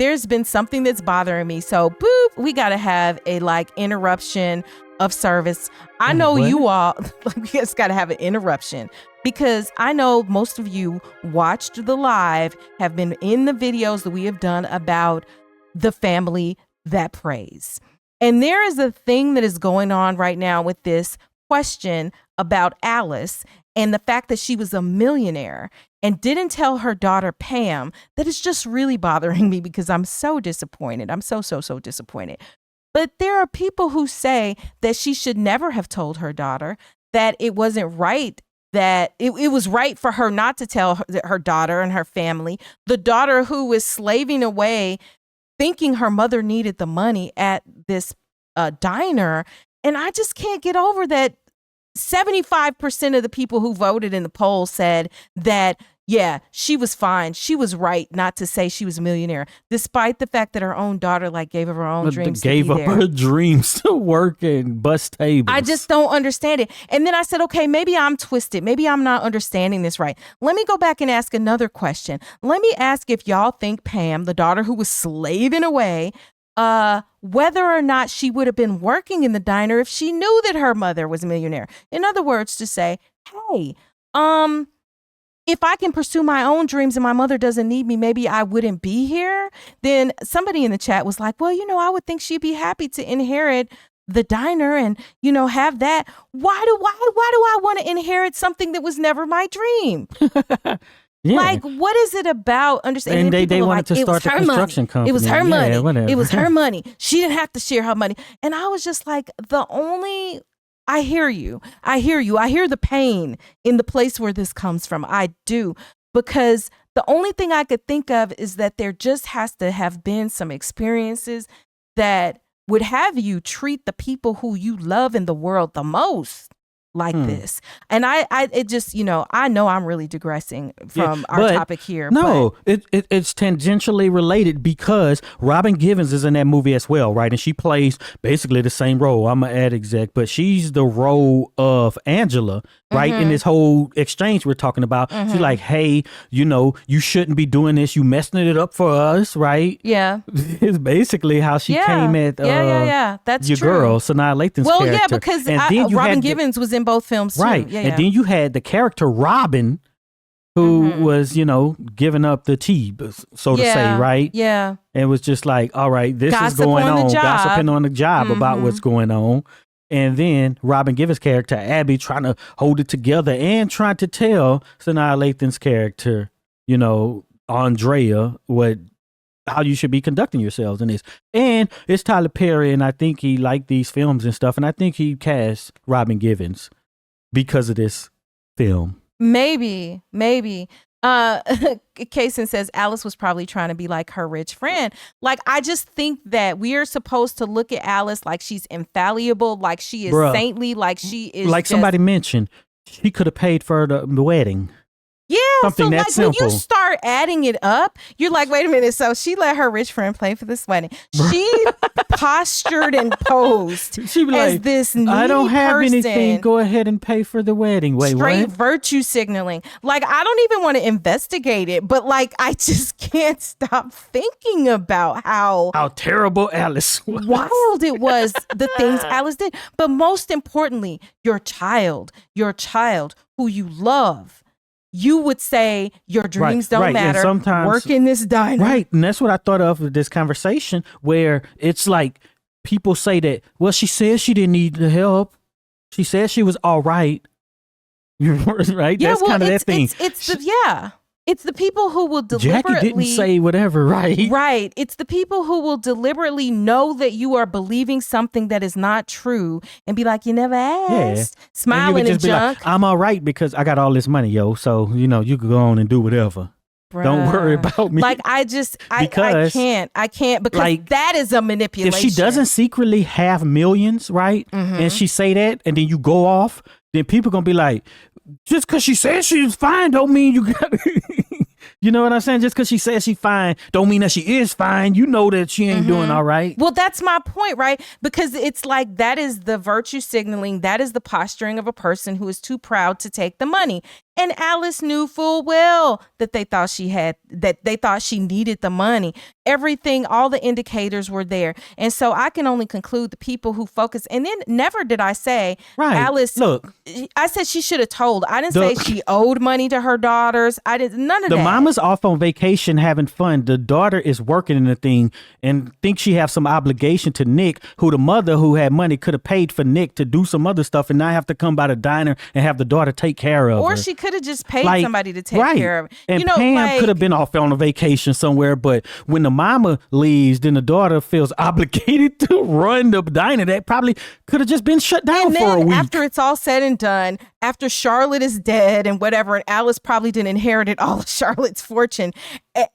there's been something that's bothering me. So boop, we got to have a interruption of service. I know you all, we just got to have an interruption because I know most of you watched the live, have been in the videos that we have done about the family that prays. And there is a thing that is going on right now with this question about Alice and the fact that she was a millionaire and didn't tell her daughter Pam. That is just really bothering me because I'm so disappointed. I'm so disappointed. But there are people who say that she should never have told her daughter, that it wasn't right, that it was right for her not to tell her daughter and her family, the daughter who was slaving away, thinking her mother needed the money at this diner. And I just can't get over that 75% of the people who voted in the poll said that, yeah, she was fine. She was right not to say she was a millionaire, despite the fact that her own daughter gave up her own dreams. Gave up her dreams to work and bust tables. I just don't understand it. And then I said, okay, maybe I'm twisted. Maybe I'm not understanding this right. Let me go back and ask another question. Let me ask if y'all think Pam, the daughter who was slaving away, whether or not she would have been working in the diner if she knew that her mother was a millionaire. In other words, to say, hey, if I can pursue my own dreams and my mother doesn't need me, maybe I wouldn't be here. Then somebody in the chat was like, well, I would think she'd be happy to inherit the diner and, have that. Why do I want to inherit something that was never my dream? Yeah. What is it about understanding? And they wanted to start the construction company. It was her money. Whatever. It was her money. She didn't have to share her money. And I was just like, I hear you. I hear the pain in the place where this comes from. I do. Because the only thing I could think of is that there just has to have been some experiences that would have you treat the people who you love in the world the most like this. And it just, I know I'm really digressing from our topic here. No, it's tangentially related because Robin Givens is in that movie as well, right? And she plays basically the same role. I'm an ad exec, but she's the role of Angela, right? In this whole exchange we're talking about. She's like, hey, you shouldn't be doing this. You messing it up for us, right? Yeah. It's basically how she came at That's your true. girl, Sanaa Lathan's character. Well, yeah, because Robin Givens was in both films too. Right. Yeah, and then you had the character Robin, who was, giving up the tea, so to say, right? Yeah. And was just like, all right, this Gossip is going on the on. job. Gossiping on the job about what's going on. And then Robin Givens' character, Abby, trying to hold it together and trying to tell Sanaa Lathan's character, Andrea, how you should be conducting yourselves in this. And it's Tyler Perry, and I think he liked these films and stuff, and I think he cast Robin Givens because of this film. Maybe. Kaysen says Alice was probably trying to be like her rich friend. I just think that we are supposed to look at Alice like she's infallible, like she is saintly, like she is somebody mentioned, she could have paid for the wedding. Yeah, something so that simple. When you start adding it up, you're like, wait a minute. So she let her rich friend pay for this wedding. She postured and posed she be as like, this needy I don't have person, anything. Go ahead and pay for the wedding. Wait, straight what? virtue signaling. I don't even want to investigate it, but I just can't stop thinking about how terrible Alice was. Wild it was, the things Alice did. But most importantly, your child who you love. You would say your dreams don't matter. And sometimes, work in this diner. Right. And that's what I thought of with this conversation where it's like people say that, well, she said she didn't need the help. She said she was all right. Right? Yeah, that's kind of that thing. It's the people who will deliberately... Jackie didn't say whatever, right? Right. It's the people who will deliberately know that you are believing something that is not true and be like, you never asked. Yeah. Smiling and junk. Like, I'm all right because I got all this money, yo. So, you could go on and do whatever. Bruh. Don't worry about me. I can't because that is a manipulation. If she doesn't secretly have millions, right? And she say that and then you go off, then people going to be like, just because she said she was fine don't mean you got you know what I'm saying? Just because she says she's fine don't mean that she is fine. You know that she ain't doing all right. Well, that's my point, right? Because it's like that is the virtue signaling. That is the posturing of a person who is too proud to take the money. And Alice knew full well that they thought she needed the money. Everything, all the indicators were there. And so I can only conclude the people who focus. And then never did I say, Alice, look, I said she should have told. I didn't say she owed money to her daughters. I didn't, none of that. The mama's off on vacation having fun. The daughter is working in the thing and thinks she has some obligation to Nick, who the mother who had money could have paid for Nick to do some other stuff and not have to come by the diner and have the daughter take care of her. Or she could have just paid somebody to take care of it. And Pam could have been off on a vacation somewhere, but when the mama leaves, then the daughter feels obligated to run the diner. That probably could have just been shut down for a week. After it's all said and done, after Charlotte is dead and whatever, and Alice probably didn't inherit all of Charlotte's fortune,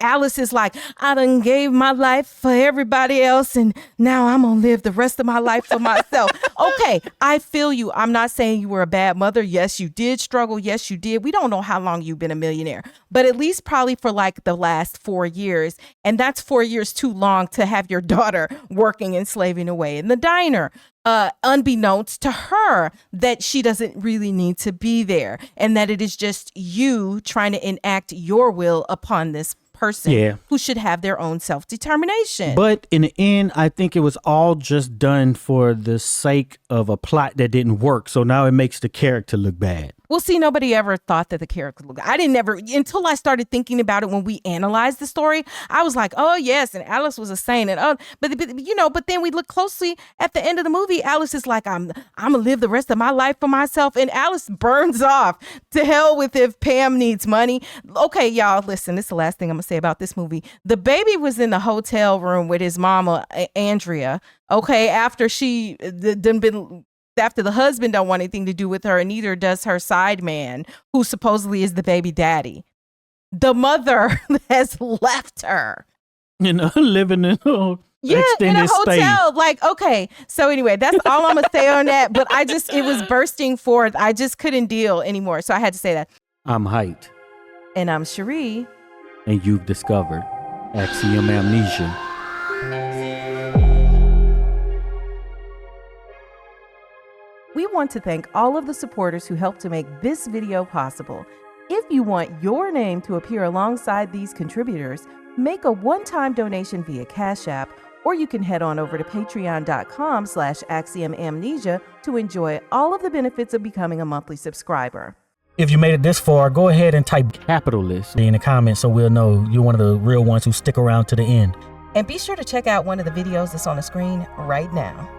Alice is like, I done gave my life for everybody else and now I'm gonna live the rest of my life for myself. Okay, I feel you. I'm not saying you were a bad mother. Yes, you did struggle. Yes, you did. We don't know how long you've been a millionaire, but at least probably for like the last 4 years. And that's 4 years too long to have your daughter working and slaving away in the diner. Unbeknownst to her that she doesn't really need to be there and that it is just you trying to enact your will upon this person who should have their own self-determination. But in the end, I think it was all just done for the sake of a plot that didn't work. So now it makes the character look bad. Well, see, nobody ever thought that the character looked. I didn't ever until I started thinking about it when we analyzed the story. I was like, oh yes, and Alice was a saint, and but then we look closely at the end of the movie. Alice is like, I'm gonna live the rest of my life for myself, and Alice burns off. To hell with if Pam needs money. Okay, y'all, listen. This is the last thing I'm gonna say about this movie. The baby was in the hotel room with his mama, Andrea. Okay, after she after the husband don't want anything to do with her, and neither does her side man, who supposedly is the baby daddy. The mother has left her. Living in a in a hotel. Like, okay. So anyway, that's all I'm gonna say on that. But it was bursting forth. I just couldn't deal anymore. So I had to say that. I'm Heit. And I'm Cheri. And you've discovered Axiom Amnesia. We want to thank all of the supporters who helped to make this video possible. If you want your name to appear alongside these contributors, make a one-time donation via Cash App, or you can head on over to patreon.com/axiomamnesia to enjoy all of the benefits of becoming a monthly subscriber. If you made it this far, go ahead and type capitalist in the comments so we'll know you're one of the real ones who stick around to the end. And be sure to check out one of the videos that's on the screen right now.